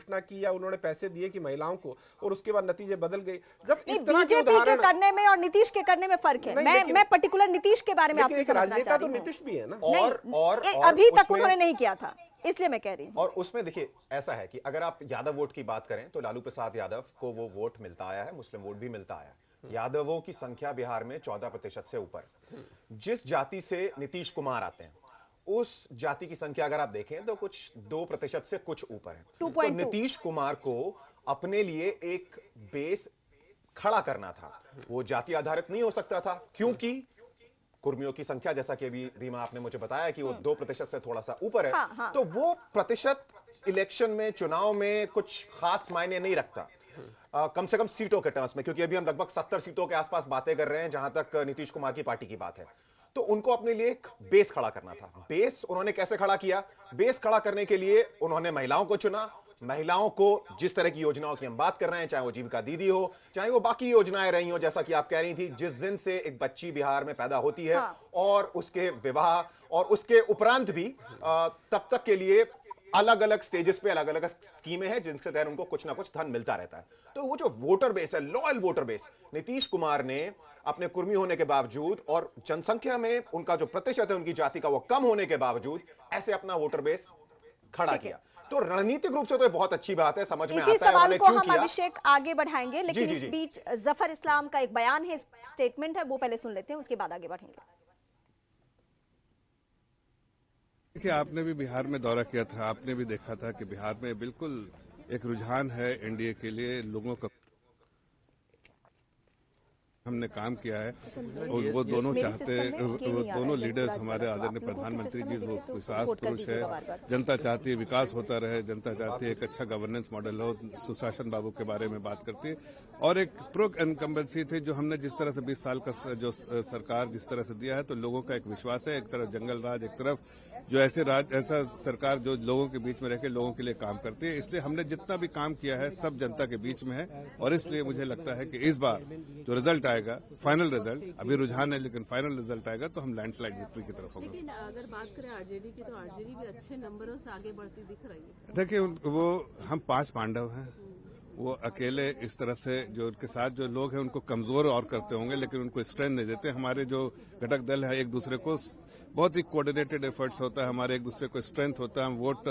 घोषणा की या उन्होंने पैसे दिए कि महिलाओं को, और उसके बाद नतीजे बदल गए। जब इस तरह के बीजेपी के उदाहरण करने में और नीतीश के करने में फर्क है। मैं पर्टिकुलर नीतीश के बारे में आपसे समझना चाह राजनेता रही तो हूं। नीतीश भी है ना। और अभी तक उन्होंने नहीं किया था, इसलिए मैं कह रही हूं। और उसमें देखिए ऐसा है कि अगर आप यादव वोट की बात करें तो लालू प्रसाद यादव को वो वोट मिलता आया है, मुस्लिम वोट भी मिलता आया है। यादवों की संख्या बिहार में 14% से ऊपर। जिस जाति से नीतीश कुमार आते हैं उस जाति की संख्या अगर आप देखें तो कुछ 2% से कुछ ऊपर है। तो नीतीश कुमार को अपने लिए एक बेस खड़ा करना था। वो जाति आधारित नहीं हो सकता था क्योंकि कुर्मियों की संख्या, जैसा कि अभी रीमा आपने मुझे बताया कि वो 2% से थोड़ा सा ऊपर है। हाँ। तो वो प्रतिशत इलेक्शन में, चुनाव में कुछ खास मायने नहीं रखता, कम से कम सीटों के टर्म्स में, क्योंकि अभी हम लगभग 70 सीटों के आसपास बातें कर रहे हैं जहां तक नीतीश कुमार की पार्टी की बात है। तो उनको अपने लिए एक बेस खड़ा करना था। बेस उन्होंने कैसे खड़ा किया? बेस खड़ा करने के लिए उन्होंने महिलाओं को चुना। महिलाओं को जिस तरह की योजनाओं की हम बात कर रहे हैं, चाहे वो जीविका दीदी हो, चाहे वो बाकी योजनाएं रही हो, जैसा कि आप कह रही थी, जिस दिन से एक बच्ची बिहार में पैदा होती है और उसके विवाह और उसके उपरांत भी तब तक के लिए अलग अलग स्टेजेस पे अलग अलग स्कीमें हैं जिनसे तहत उनको कुछ ना कुछ धन मिलता रहता है। तो वो जो वोटर बेस है, loyal voter base, Nitish Kumar ने अपने कुर्मी होने के बावजूद और जनसंख्या में उनका जो प्रतिशत है उनकी जाति का वो कम होने के बावजूद ऐसे अपना वोटर बेस खड़ा किया। तो रणनीतिक रूप से तो बहुत अच्छी बात है, समझ में आता है सवाल को हम अभिषेक आगे बढ़ाएंगे, लेकिन इस बीच जफर इस्लाम का एक बयान है, स्टेटमेंट है, वो पहले सुन लेते हैं, उसके बाद आगे बढ़ेंगे। देखिए, आपने भी बिहार में दौरा किया था, आपने भी देखा था कि बिहार में बिल्कुल एक रुझान है एनडीए के लिए। लोगों का हमने काम किया है और वो दोनों चाहते हैं, वो दोनों लीडर्स हमारे आदरणीय प्रधानमंत्री जी वो विश्वास पुरुष है। जनता चाहती है विकास होता रहे, जनता चाहती है एक अच्छा गवर्नेंस मॉडल हो, सुशासन बाबू के बारे में बात करती है। और एक प्रो इनकम्बेंसी थी जो हमने जिस तरह से 20 साल का जो सरकार जिस तरह से दिया है, तो लोगों का एक विश्वास है। एक तरफ जंगल राज, एक तरफ जो ऐसा सरकार जो लोगों के बीच में रहकर लोगों के लिए काम करती है। इसलिए हमने जितना भी काम किया है सब जनता के बीच में है और इसलिए मुझे लगता है कि इस बार जो रिजल्ट आएगा, फाइनल रिजल्ट, अभी रुझान है लेकिन फाइनल रिजल्ट आएगा तो हम लैंडस्लाइड विक्ट्री की तरफ होंगे। लेकिन अगर बात करें आरजेडी की, तो आरजेडी भी अच्छे नंबरों से आगे बढ़ती दिख रही है। देखिए, वो हम 5 पांडव हैं, वो अकेले इस तरह से जो उनके साथ जो लोग हैं उनको कमजोर और करते होंगे लेकिन उनको स्ट्रेंथ नहीं देते। हमारे जो घटक दल है एक दूसरे को बहुत ही कोऑर्डिनेटेड एफर्ट्स होता है, हमारे एक दूसरे को स्ट्रेंथ होता है, हम वोट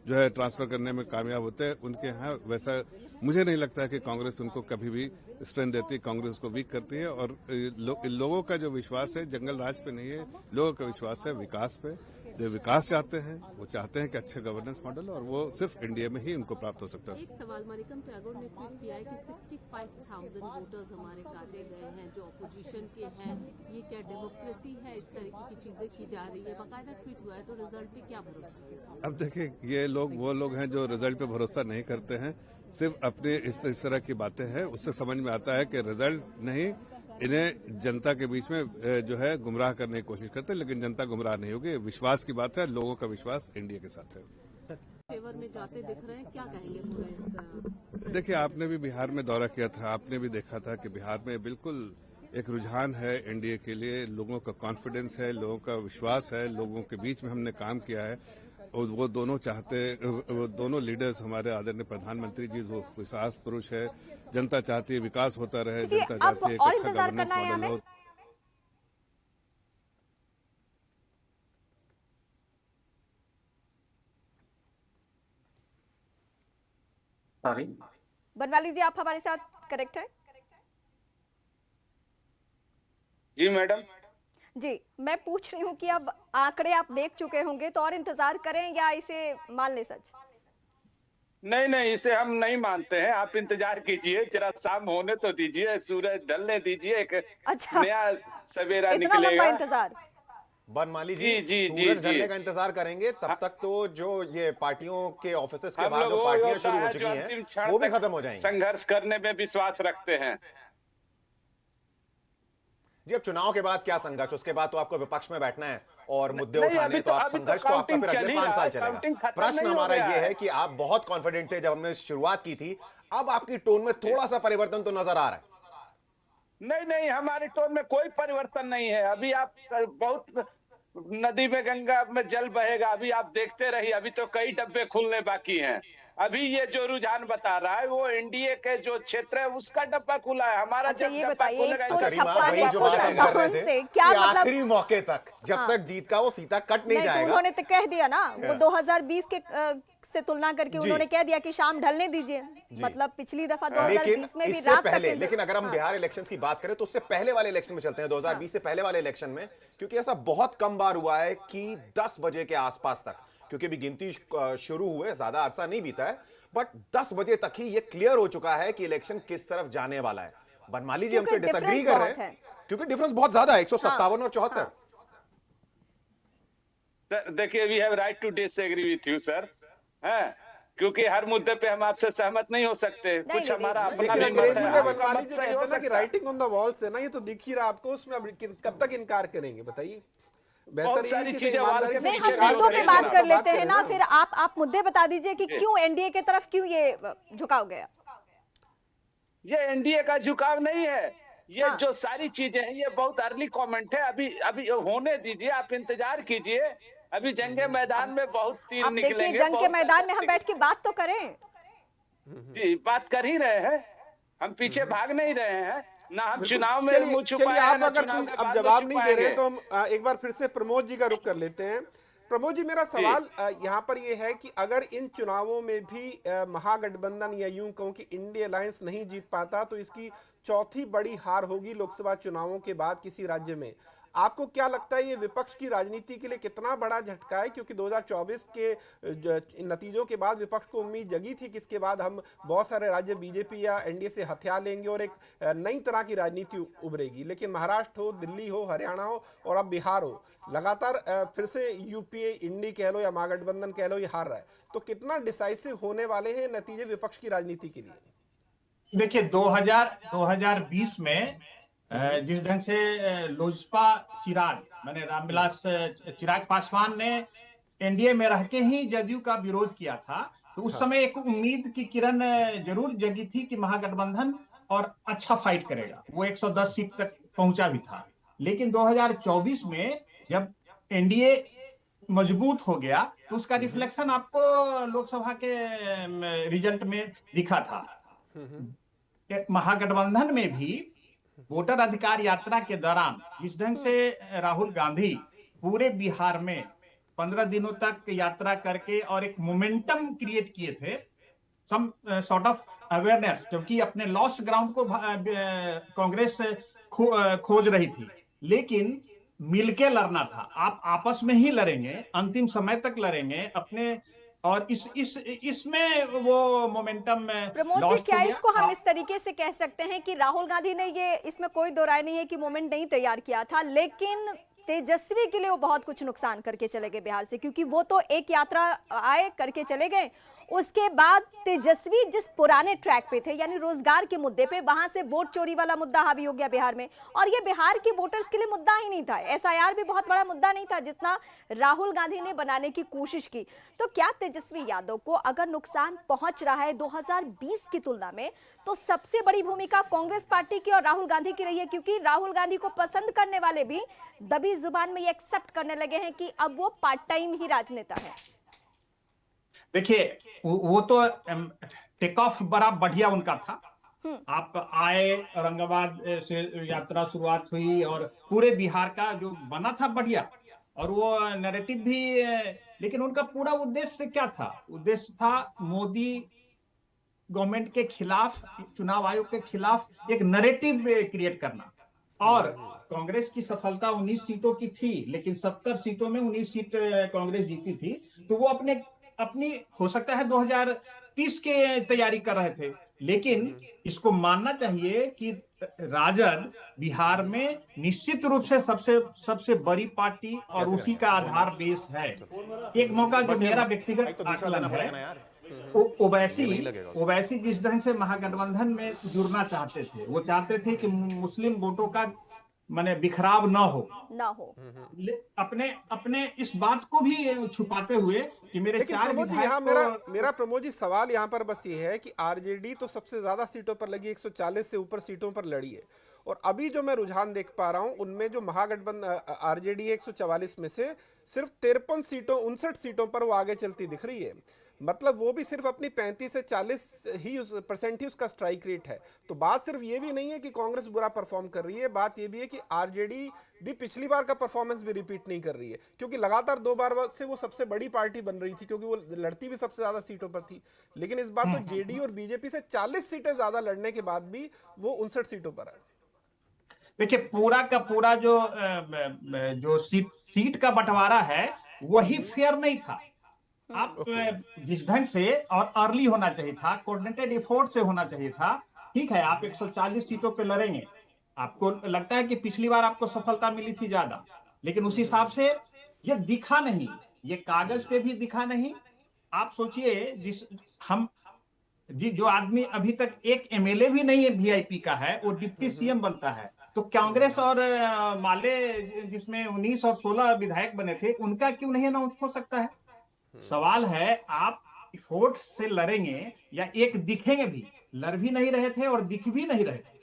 जो है ट्रांसफर करने में कामयाब होते हैं। उनके यहाँ वैसा मुझे नहीं लगता है कि कांग्रेस उनको कभी भी स्ट्रेंथ देती है, कांग्रेस को वीक करती है। और लोगों का जो विश्वास है जंगल राज पे नहीं है, लोगों का विश्वास है विकास पे। जो विकास चाहते हैं वो चाहते हैं कि अच्छे गवर्नेंस मॉडल, और वो सिर्फ इंडिया में ही उनको प्राप्त हो सकता है। एक सवाल मरिकम टैगोर ने ट्वीट किया है कि 65,000 वोटर्स हमारे काटे गए हैं जो अपोजिशन के हैं, ये क्या डेमोक्रेसी है? इस तरीके की चीजें की जा रही है, बाकायदा ट्वीट हुआ है, तो रिजल्ट पे क्या भरोसा? अब देखिए, ये लोग वो लोग हैं जो रिजल्ट पे भरोसा नहीं करते हैं, सिर्फ अपने इस तरह की बातें हैं। उससे समझ में आता है कि रिजल्ट नहीं, इन्हें जनता के बीच में जो है गुमराह करने की कोशिश करते हैं, लेकिन जनता गुमराह नहीं होगी। विश्वास की बात है, लोगों का विश्वास इंडिया के साथ है। फेवर में जाते दिख रहे हैं, क्या कहेंगे पूरे? देखिए, आपने भी बिहार में दौरा किया था, आपने भी देखा था कि बिहार में बिल्कुल एक रुझान है एनडीए के लिए। लोगों का कॉन्फिडेंस है, लोगों का विश्वास है, लोगों के बीच में हमने काम किया है और वो दोनों चाहते, वो दोनों लीडर्स हमारे आदरणीय प्रधानमंत्री जी वो विश्वास पुरुष है। जनता चाहती है विकास होता रहे, जनता चाहती है एक अच्छा गवर्नेंस मॉडल हो। बनवाली जी, आप हमारे साथ करेक्ट है? जी मैडम। जी, मैं पूछ रही हूँ कि अब आंकड़े आप देख चुके होंगे तो और इंतजार करें या इसे मान ले सच? नहीं, इसे हम नहीं मानते हैं। आप इंतजार कीजिए, जरा शाम होने तो दीजिए, सूरज ढलने दीजिए, एक अच्छा, नया सवेरा इतना निकलेगा। लंबा इंतजार? बनमाली जी, सूरज ढलने का इंतजार करेंगे, तब तक तो जो ये पार्टियों के ऑफिसेस के बाहर जो पार्टियां शुरू हो चुकी हैं वो भी खत्म हो जाएंगी। संघर्ष करने में विश्वास रखते हैं जी। अब चुनाव के बाद क्या संघर्ष, उसके बाद तो आपको विपक्ष में बैठना है और मुद्दे उठाने, तो आप संघर्ष को आपका फिर अगले 5 साल चलेगा। प्रश्न हमारा ये है कि आप बहुत कॉन्फिडेंट थे जब हमने शुरुआत की थी, अब आपकी टोन में थोड़ा सा परिवर्तन तो नजर आ रहा है। नहीं, हमारी टोन में कोई परिवर्तन नहीं है। अभी आप बहुत नदी में गंगा में जल बहेगा, अभी आप देखते रहिए, अभी तो कई डब्बे खुलने बाकी हैं। अभी ये जो रुझान बता रहा है वो एनडीए के जो क्षेत्र है उसका डब्बा खुला है, हमारा अच्छा, जब ये डब्बा बताइए, खुलेगा 156 वही जो बात हम कर रहे थे से क्या कि मतलब? आखिरी मौके तक जब तक जीत का वो फीता कट नहीं नहीं, तो जाएगा। उन्होंने तो कह दिया ना, वो 2020 के से तुलना करके जी। उन्होंने कह दिया कि शाम ढलने दीजिए, मतलब पिछली दफा 2020 लेकिन में भी इससे रात तक पहले, के- लेकिन अगर हम हाँ। बिहार इलेक्शंस की बात करें तो उससे पहले वाले इलेक्शन में चलते हैं, 2020 से पहले वाले इलेक्शन में, क्योंकि ऐसा बहुत कम बार हुआ है कि 10 बजे के आसपास तक, क्योंकि अभी गिनती शुरू हुए, ज्यादा अरसा नहीं बीता है, बट 10 बजे तक ही ये क्लियर हो चुका है कि इलेक्शन किस तरफ जाने वाला है। बनमाली जी क्योंकि हमसे डिसएग्री difference कर रहे बहुत हैं है। क्योंकि डिफरेंस बहुत ज्यादा है, 157 और 74। देखिए we have right to disagree with you sir, हैं, क्योंकि हर मुद्दे पे हम आपसे सहमत नहीं हो सकते, कुछ नहीं, हमारा नहीं, अपना लेकिन भी मत अंग्रेजी है, में आपका बनवाली मत जी सही कहते हो हैं ना कि सकता है। राइटिंग ऑन द वॉल से ना, ये तो दिख ही रहा आपको, उसमें अब कब तक इनकार करेंगे बताइए? बेहतर बहुत ये सारी कि चीजें ईमानदारी वाल के से नहीं, पीछे हम भी मुद्दों पे करेंगे बात ना। कर लेते करें हैं ना, ना। फिर आप मुद्दे बता दीजिए कि क्यों एनडीए की तरफ क्यों ये झुकाव गया? ये एनडीए का झुकाव नहीं है, ये हाँ। जो सारी चीजें हैं ये बहुत अर्ली कमेंट है, अभी अभी होने दीजिए, आप इंतजार कीजिए, अभी जंग मैदान में बहुत तीर अब देखिए, निकलेंगे। जंग के बहुत मैदान में हम बैठ के बात तो करें। जी, बात कर ही रहे हैं, हम पीछे भाग नहीं रहे हैं ना, हम चुनाव में मुंह चलिए छुपाए आप हैं, ना अगर चुनाव कोई के अब बाद में जवाब नहीं दे रहे हैं छुपाएंगे। तो हम एक बार फिर से प्रमोद जी का रुख कर लेते हैं। प्रमोद जी, मेरा सवाल यहाँ पर ये है कि अगर इन चुनावों में भी महागठबंधन या यूं कहूं कि इंडिया अलायंस नहीं जीत पाता तो इसकी चौथी बड़ी हार होगी लोकसभा चुनावों के बाद किसी राज्य में। आपको क्या लगता है ये विपक्ष की राजनीति के लिए कितना बड़ा झटका है? क्योंकि 2024 के नतीजों के बाद विपक्ष को उम्मीद जगी थी कि इसके बाद हम बहुत सारे राज्य बीजेपी या एनडीए से हथिया लेंगे और एक नई तरह की राजनीति उभरेगी, लेकिन महाराष्ट्र हो, दिल्ली हो, हरियाणा हो और अब बिहार हो, लगातार फिर से यूपीए, इंडी कह लो या महागठबंधन कह लो, ये हार रहा है। तो कितना डिसाइसिव होने वाले हैं नतीजे विपक्ष की राजनीति के लिए? देखिए 2020 में जिस ढंग से लोजपा चिराग माने रामविलास चिराग पासवान ने एनडीए में रह के ही जदयू का विरोध किया था, तो उस समय एक उम्मीद की किरण जरूर जगी थी कि महागठबंधन और अच्छा फाइट करेगा, वो 110 सीट तक पहुंचा भी था। लेकिन 2024 में जब एनडीए मजबूत हो गया तो उसका रिफ्लेक्शन आपको लोकसभा के रिजल्ट में दिखा था। महागठबंधन में भी वोटर अधिकार यात्रा के दौरान जिस ढंग से राहुल गांधी पूरे बिहार में 15 दिनों तक यात्रा करके और एक मोमेंटम क्रिएट किए थे, सम सॉर्ट ऑफ अवेयरनेस, जबकि अपने लॉस्ट ग्राउंड को कांग्रेस खोज रही थी, लेकिन मिलके लड़ना था। आप आपस में ही लड़ेंगे, अंतिम समय तक लड़ेंगे अपने, और इसमें वो मोमेंटम प्रमोद जी, क्या इसको हम इस तरीके से कह सकते हैं कि राहुल गांधी ने ये, इसमें कोई दो राय नहीं है कि मोमेंट नहीं तैयार किया था, लेकिन तेजस्वी के लिए वो बहुत कुछ नुकसान करके चले गए बिहार से, क्योंकि वो तो एक यात्रा आए करके चले गए, उसके बाद तेजस्वी जिस पुराने ट्रैक पे थे यानी रोजगार के मुद्दे पे, वहां से वोट चोरी वाला मुद्दा हावी हो गया बिहार में, और ये बिहार के वोटर्स के लिए मुद्दा ही नहीं था। एसआईआर भी बहुत बड़ा मुद्दा नहीं था जितना राहुल गांधी ने बनाने की कोशिश की। तो क्या तेजस्वी यादव को अगर नुकसान पहुंच रहा है 2020 की तुलना में, तो सबसे बड़ी भूमिका कांग्रेस पार्टी की और राहुल गांधी की रही है, क्योंकि राहुल गांधी को पसंद करने वाले भी दबी जुबान में ये एक्सेप्ट करने लगे हैं कि अब वो पार्ट टाइम ही राजनेता है। देखिए वो तो टेक ऑफ बड़ा बढ़िया उनका था। आप आए, औरंगाबाद से यात्रा शुरुआत हुई और पूरे बिहार का जो बना था बढ़िया, और वो नैरेटिव भी, लेकिन उनका पूरा उद्देश्य क्या था? उद्देश्य था मोदी गवर्नमेंट के खिलाफ, चुनाव आयोग के खिलाफ एक नैरेटिव क्रिएट करना। और कांग्रेस की सफलता 19 सीटों की थी, लेकिन 70 सीटों में 19 सीट कांग्रेस जीती थी, तो वो अपनी हो सकता है 2030 के तैयारी कर रहे थे, लेकिन इसको मानना चाहिए कि राजद बिहार में निश्चित रूप से सबसे बड़ी पार्टी और उसी का आधार बेस है। एक मौका जो मेरा व्यक्तिगत आकलन है, ओवैसी जिस ढंग से महागठबंधन में जुड़ना चाहते थे, वो चाहते थे कि मुस्लिम वोटों का माने बिखराव ना हो, अपने इस बात को भी छुपाते हुए कि मेरे चार विधायक। मेरा प्रमोद जी सवाल यहाँ पर बस ये है कि आरजेडी तो सबसे ज्यादा सीटों पर लगी, 140 से ऊपर सीटों पर लड़ी है, और अभी जो मैं रुझान देख पा रहा हूं उनमें जो महागठबंधन आरजेडी 144 में से सिर्फ 59 सीटों 59 सीटों पर वो आगे चलती दिख रही है। मतलब वो भी सिर्फ अपनी 35 से 40% ही उसका स्ट्राइक रेट है। तो बात सिर्फ ये भी नहीं है कि कांग्रेस बुरा परफॉर्म कर रही है, बात ये भी है कि आरजेडी भी पिछली बार का परफॉर्मेंस भी रिपीट नहीं कर रही है, क्योंकि लगातार 2 बार से वो सबसे बड़ी पार्टी बन रही थी, क्योंकि वो लड़ती भी सबसे ज्यादा सीटों पर थी। लेकिन इस बार तो जेडीयू और बीजेपी से 40 सीटें ज्यादा लड़ने के बाद भी वो 59 सीटों पर है। देखिए, पूरा का पूरा जो सीट का बंटवारा है वही फेयर नहीं था। आप जिस ढंग से और अर्ली होना चाहिए था, कोऑर्डिनेटेड एफर्ट से होना चाहिए था। ठीक है, आप 140 सीटों पे लड़ेंगे, आपको लगता है कि पिछली बार आपको सफलता मिली थी ज्यादा, लेकिन उस हिसाब से ये दिखा नहीं, ये कागज पे भी दिखा नहीं। आप सोचिए, जो आदमी अभी तक एक एमएलए भी नहीं है वीआईपी का है, वो डिप्टी सीएम बनता है। तो कांग्रेस और माले जिसमें 19 और 16 विधायक बने थे, उनका क्यों नहीं अनाउंस हो सकता है? सवाल है, आप वोट से लड़ेंगे या एक दिखेंगे भी? लड़ भी नहीं रहे थे और दिख भी नहीं रहे थे।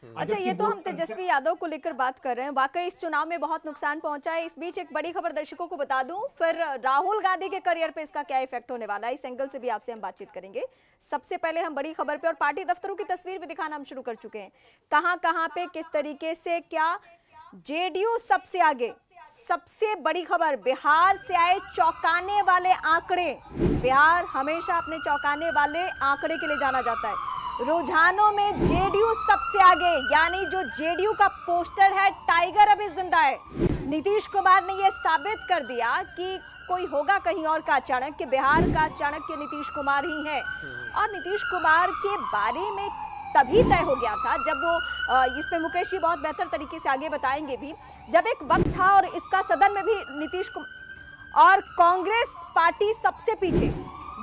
अच्छा, ये तो हम तेजस्वी यादव को लेकर बात कर रहे हैं, वाकई इस चुनाव में बहुत नुकसान पहुंचा है। इस बीच एक बड़ी खबर दर्शकों को बता दूं, फिर राहुल गांधी के करियर पे इसका क्या इफेक्ट होने वाला है, इस एंगल से भी आपसे हम बातचीत करेंगे। सबसे पहले हम बड़ी खबर पे और पार्टी दफ्तरों की तस्वीर भी दिखाना हम शुरू कर चुके हैं, कहां पे किस तरीके से क्या जेडीयू सबसे आगे। सबसे बड़ी खबर, बिहार से आए चौंकाने वाले आंकड़े। बिहार हमेशा अपने चौंकाने वाले आंकड़े के लिए जाना जाता है। रुझानों में जेडीयू सबसे आगे, यानी जो जेडीयू का पोस्टर है टाइगर अभी जिंदा है। नीतीश कुमार ने यह साबित कर दिया कि कोई होगा कहीं और का चाणक्य, बिहार का चाणक्य नीतीश कुमार ही है। और नीतीश कुमार के बारे में तभी तय हो गया था जब वो, इस पे मुकेश जी बहुत बेहतर तरीके से आगे बताएंगे भी, जब एक वक्त था और इसका सदन में भी नीतीश कुमार और कांग्रेस पार्टी सबसे पीछे,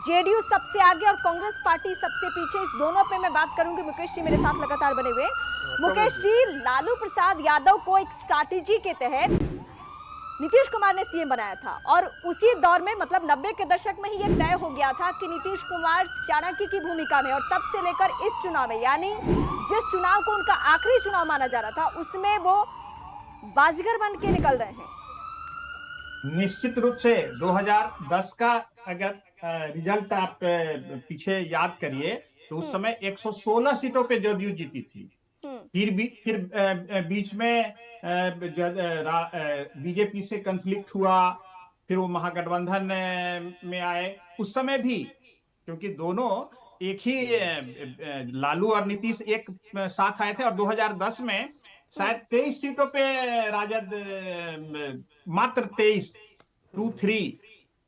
जेडीयू सबसे आगे और कांग्रेस पार्टी सबसे पीछे। इस दोनों पे मैं बात करूंगी, मुकेश जी मेरे साथ लगातार बने हुए। मुकेश जी, लालू प्रसाद यादव को एक स्ट्रैटेजी के तहत नीतीश कुमार ने सीएम बनाया था और उसी दौर में, मतलब 90 के दशक में ही ये तय हो गया था कि नीतीश कुमार चाणक्य की भूमिका में, और तब से लेकर इस चुनाव में, यानी जिस चुनाव को उनका आखिरी चुनाव माना जा रहा था, उसमें वो बाजीगर बन के निकल रहे हैं। निश्चित रूप से 2010 का अगर रिजल्ट आप पीछे याद करिए तो उस समय 116 सीटों पे जदयू जीती थी। फिर बीच में बीजेपी से कन्फ्लिक्ट हुआ, फिर वो महागठबंधन में आए। उस समय भी क्योंकि दोनों एक ही, लालू और नीतीश एक साथ आए थे, और 2010 में शायद 23 सीटों पे राजद, मात्र 23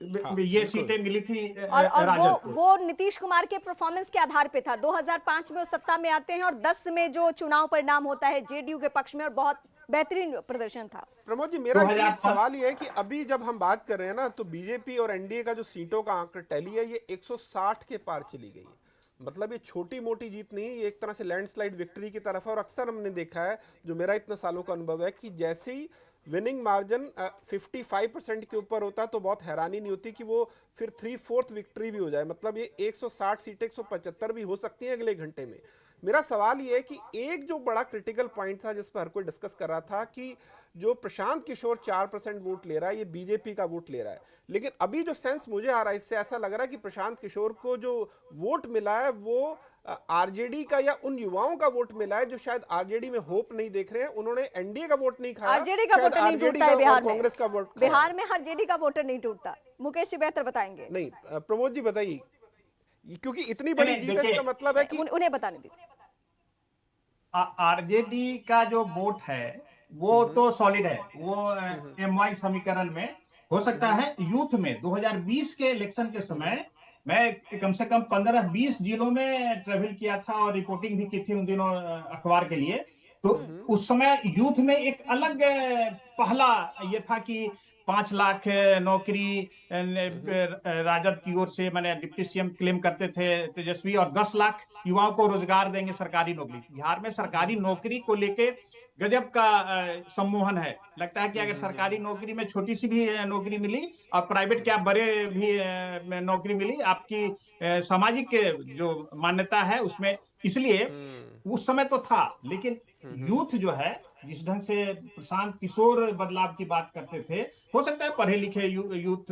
ये सीटें मिली थी। और वो नीतीश कुमार के परफॉर्मेंस के आधार पे था। 2005 में वो सत्ता में आते हैं और 10 में जो चुनाव परिणाम होता है जेडीयू के पक्ष में, और बहुत बेहतरीन प्रदर्शन था। प्रमोद जी, मेरा इसमें सवाल ये है कि अभी जब हम बात कर रहे हैं ना, तो बीजेपी और एनडीए का जो सीटों का आंकड़ा टैली है, ये 160 के पार चली गई है। मतलब ये छोटी मोटी जीत नहीं, ये एक तरह से लैंडस्लाइड विक्ट्री की तरफ है। और अक्सर हमने देखा है, जो मेरा इतने सालों का अनुभव है, कि जैसे ही विनिंग मार्जिन 55% के ऊपर होता है तो बहुत हैरानी नहीं होती कि वो फिर 3/4 विक्ट्री भी हो जाए। मतलब ये 160 सीटें 175 भी हो सकती हैं अगले घंटे में। मेरा सवाल ये है कि एक जो बड़ा क्रिटिकल पॉइंट था जिस पर हर कोई डिस्कस कर रहा था, कि जो प्रशांत किशोर 4% वोट ले रहा है, ये बीजेपी का वोट ले रहा है। लेकिन अभी जो सेंस मुझे आ रहा है, इससे ऐसा लग रहा है कि प्रशांत किशोर को जो वोट मिला है वो आरजेडी का या उन युवाओं का वोट मिला है जो शायद आरजेडी में होप नहीं देख रहे हैं। उन्होंने एनडीए का वोट नहीं खाया, आरजेडी का वोटर नहीं टूटता है बिहार में, कांग्रेस का वोट, बिहार में आरजेडी का वोटर नहीं टूटता। मुकेश जी बेहतर बताएंगे। नहीं, प्रमोद जी बताइए, क्योंकि इतनी बड़ी जीत है, इसका मतलब है कि उन्हें बताने दीजिए। आरजेडी का जो वोट है वो तो सॉलिड है, वो एमवाई समीकरण में हो सकता है। यूथ में 2020 के इलेक्शन के समय मैं कम से कम 15-20 जिलों में ट्रेवल किया था और रिपोर्टिंग भी की थी उन दिनों अखबार के लिए। तो उस समय यूथ में एक अलग पहला ये था कि 5 लाख नौकरी राजद की ओर से, मैंने डिप्टी सीएम क्लेम करते थे तेजस्वी, और 10 लाख युवाओं को रोजगार देंगे, सरकारी नौकरी। बिहार में सरकारी नौकरी को लेके गजब का सम्मोहन है। लगता है कि अगर सरकारी नौकरी में छोटी सी भी नौकरी मिली और प्राइवेट क्या बड़े भी नौकरी मिली, आपकी सामाजिक जो मान्यता है उसमें, इसलिए उस समय तो था। लेकिन यूथ जो है, जिस ढंग से प्रशांत किशोर बदलाव की बात करते थे, हो सकता है पढ़े लिखे यूथ